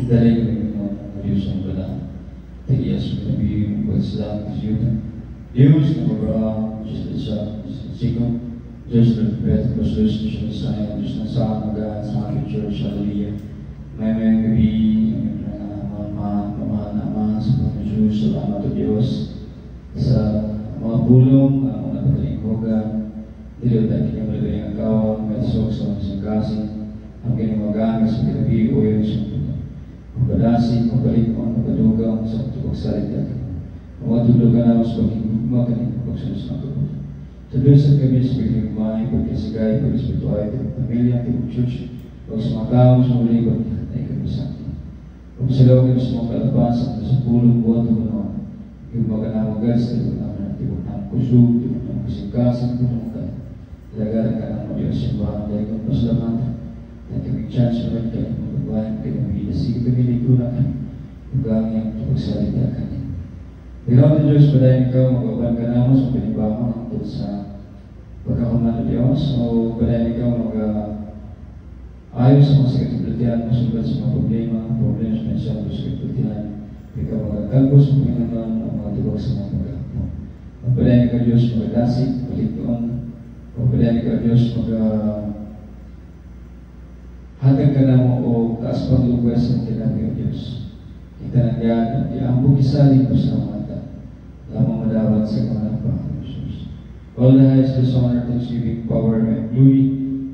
Speaker 1: Dari Diyos ang bala, tigias mo tabi buat sedang kesulitan. Diyos na mabrang, Diyos na sa siko, Diyos na bet, Diyos na saya, Diyos na sa magaan sa aking church, hallelujah. May gabi, naman sa mga Diyos, salamat o Diyos sa mga pulong, mga pagkalingkogan, dito tayo kinamalaga yung agawan, may sok sa mga kasi, ang kinimagaan sa kinabi o yung sa pagkadasi, pagkalikon, pagkadugang sa pagsalita. Mga tulugan naman sa pagkikugma kanina pagsunod ng kapag. Tuloy sa kami sa pagkikugmay, pagkasigay, pagkasipituay, pagpamilya, pagkachurch, pag sa mga tao sa mulibag, ay kagusaki. Kung sila kami sa mga kalabasan, sa pulong buwan o ganoon, yung mga namagal sa tibok naman, tibok ng kusog, tibok ng kusingkasan, tibok ng lagaran ka ng Diyos yung bahan, dahil kung pasalamatan, at kami chance naman kayo, magbabayan kayo, sige kami likuran, huwag yang pagsalita ka niya. Pero ang Diyos, padayin ikaw, magbabayan ka naman sa pinibangon ang sa pagkakuman ng Diyos, o padayin ikaw mag-ayos sa mga sakit-pulitian, masulat sa mga problema sa mensyado sa sakit-pulitian, ikaw magagkalbo sa Panginoon ang mga tubag sa mga pagkakuman. Padayin ikaw, Diyos, magadasig, palituan, o padayin ikaw, Diyos, hatag ka na mo o taas pang lugar sa kinabi o Diyos. Kita nang yan at iambog isaling po sa mata. Lamang madawat sa kamanang Panginoon Jesus. All the highest honor, thanksgiving, power, and glory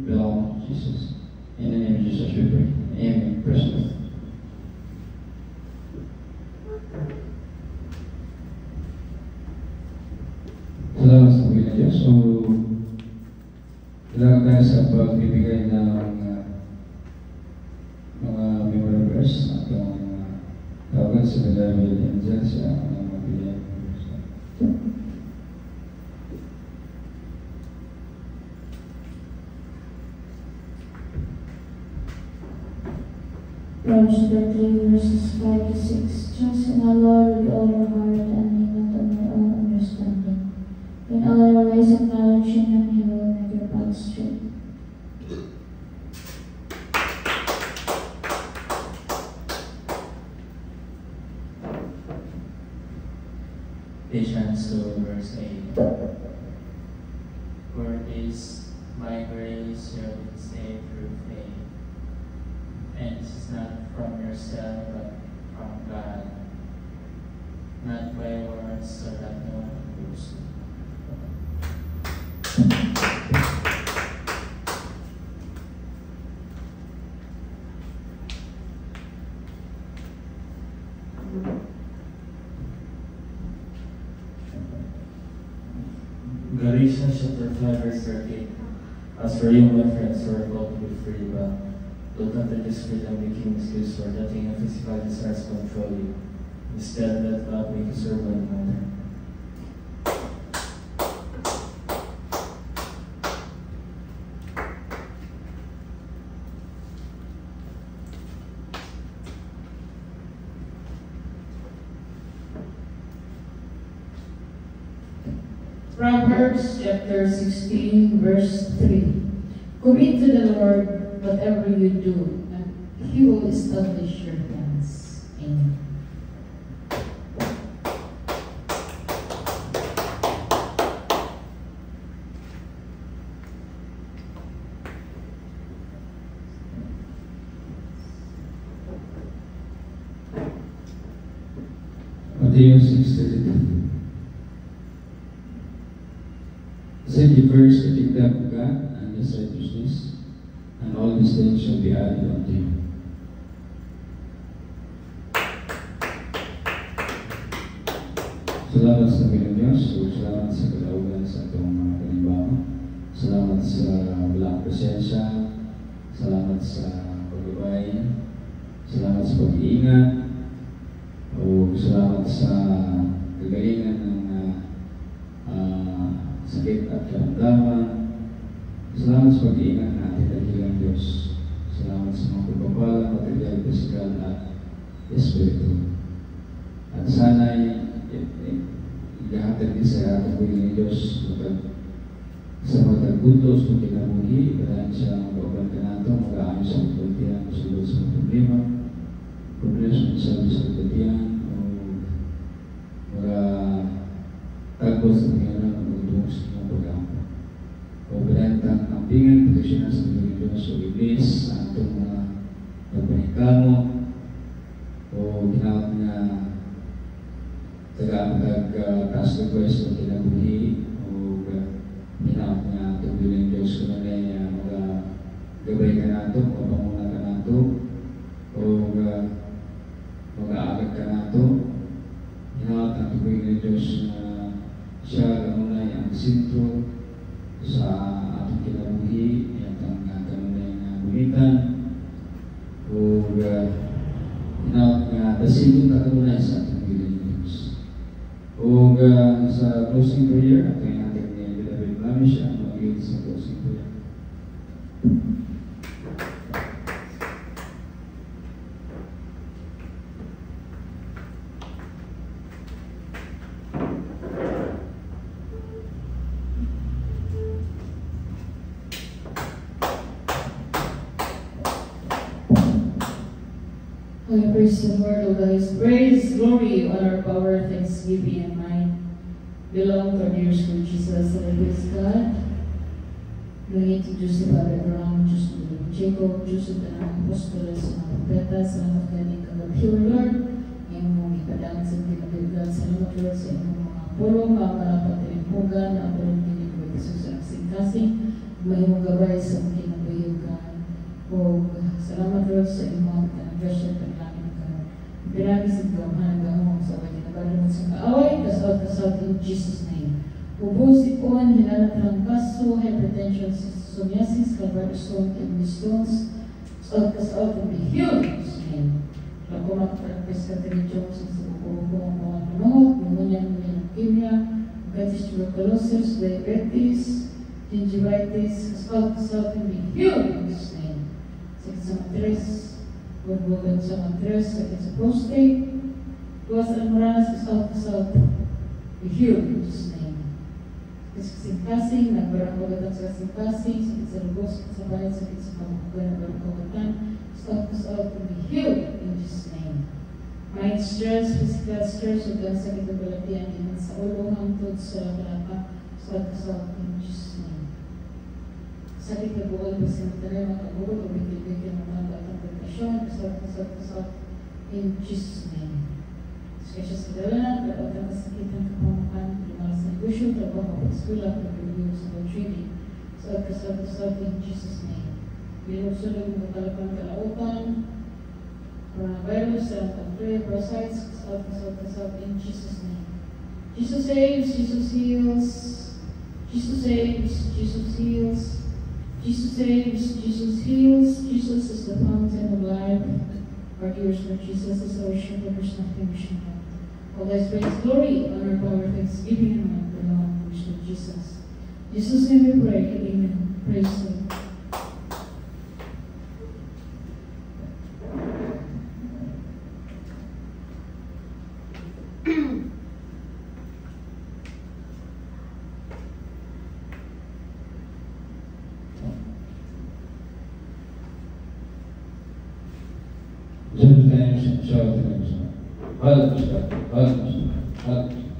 Speaker 1: belong to Jesus. In the name of Jesus we pray. Amen. Praise the Lord. Salamat sa Panginoon ng Diyos. So, kailangan tayo sa pagbibigay ng mga memory verse at mga tawag sa level and dyan sa mga pilihan.
Speaker 2: Proverbs 3 verses 5 to 6. Trust in the Lord with all your heart and lean not on your own understanding. In all your ways acknowledge Him, and He will make your path straight.
Speaker 4: Ephesians 2 verse 8. For this by grace you have been saved through faith. And this is not from yourself, but from God, not by words, so that no one can boast. Galatians chapter 5 verse 13. As for you, my friends, who are called to be free, but don't let this freedom become excuse for letting your physical desires control you. Instead, let God make you serve one another.
Speaker 5: Proverbs chapter 16 verse 3. Commit to the Lord whatever you do, and He will establish your plans. Amen.
Speaker 1: Matthew 6:32. Seek ye first the kingdom of God and His righteousness, and all these things shall be added unto you. Salamat sa Panginoon Diyos. Salamat sa kalaugan sa itong mga panimbahan. Salamat sa walang presensya. Salamat sa pagbabay. Salamat sa pag-iingat. O salamat sa kagalingan ng sakit at karamdaman. Salamat sa pag-iingat ng ating dakilang Diyos. Salamat sa mga pagpapala, material, physical at espiritu. At sana'y igahatid din sa ating Panginoon Diyos sa matagbutos ng kinabuhi, padahan siya ang kauban ka nato, mag-aayos sa pagpuntihan, masulod sa mga problema sa pagpuntihan, o tagpos ng Panginoon ang magdungs ng pag-ampo. O pinahintang kampingan, proteksyonan sa Panginoon Diyos o Iblis sa atong mga pagpanikamo o ginawat nga taga-taas request o kinabuhi o ginawat nga atong Panginoon Diyos kung ano mga gabay ka nato, mga panguna ka nato o mag-aagad ka nato. Ginawat ang Panginoon Diyos na siya kanunay ang sintro sa ating kinabuhi at ang kanunay na gumitan o dasilong na kanunay sa ating Panginoon Diyos. O sa closing prayer, at ang ating beloved Mami siya ang mag-lead sa closing prayer.
Speaker 5: I praise the Lord, O God. Praise, glory, honor, power, thanksgiving, and might belong to our dear Son Jesus. And I praise God. Glory to Joseph, Father Abraham, Joseph, Jacob, Joseph, and ang apostles, mga propeta, salamat galing kagabi, Lord. Iyong mong ipadaan sa pinagbigat, salamat Lord sa inyong mga pulong, mga karapat at impugan, na pulong tinig ko Jesus ang singkasing, mahimong gabay sa mga kinabayugan. O salamat Lord sa inyong grasya at paglamin ka. Pinagis ang gamhan hanggang sa wali na balong sa kaaway, kasal in Jesus' name. Ubusikon, hinanat kaso, hypertension, psoriasis, calvary stone, kidney stones, kasal in the healed in Jesus' name. Kung makapagpapis ka Jones, sa buko ang mga panahon, pneumonia, leukemia, diabetes, tuberculosis, diabetes, gingivitis, kasal in the healed in Jesus' name. Sakit sa matres, Bubugan sa matres, sakit sa prostate. Tuwas ang moranas kasal-kasal. Be healed in Jesus' name. Kasing-kasing, nagbarang kagatan sa kasing-kasing, sakit sa lubos, sakit sa bayan, sakit sa pamakugan, nagbarang kagatan, kasal-kasal, to be healed in Jesus' name. Mind stress, physical stress, huwag ang sakit ng balatian, iman sa ulo, hangtod sa kalapa, kasal-kasal, in Jesus' name. Sakit na buwan, pasimutanin, makabugot, o bigil-bigil ng mga batang pagkasyon, kasal-kasal, in Jesus' name. Kaya sa dalanan, dapat ang kasakitan kapamakan, lumalas sa negosyo, trabaho, pag-eskwela, pag-review sa pag-training. Sa kasal in Jesus' name. Binugsunod mo talagang kalautan, coronavirus, parasites, kasal in Jesus' name. Jesus saves, Jesus heals. Jesus saves, Jesus heals. Jesus saves, Jesus heals. Jesus is the fountain of life. Our dearest Lord Jesus is our shepherd, there's nothing we should have. All thy praise, glory, honor, power, thanksgiving, and might belong to Jesus. In Jesus' name we pray, amen. Praise the Lord.
Speaker 1: Sometimes shout to himself. Hallelujah, hallelujah, hallelujah.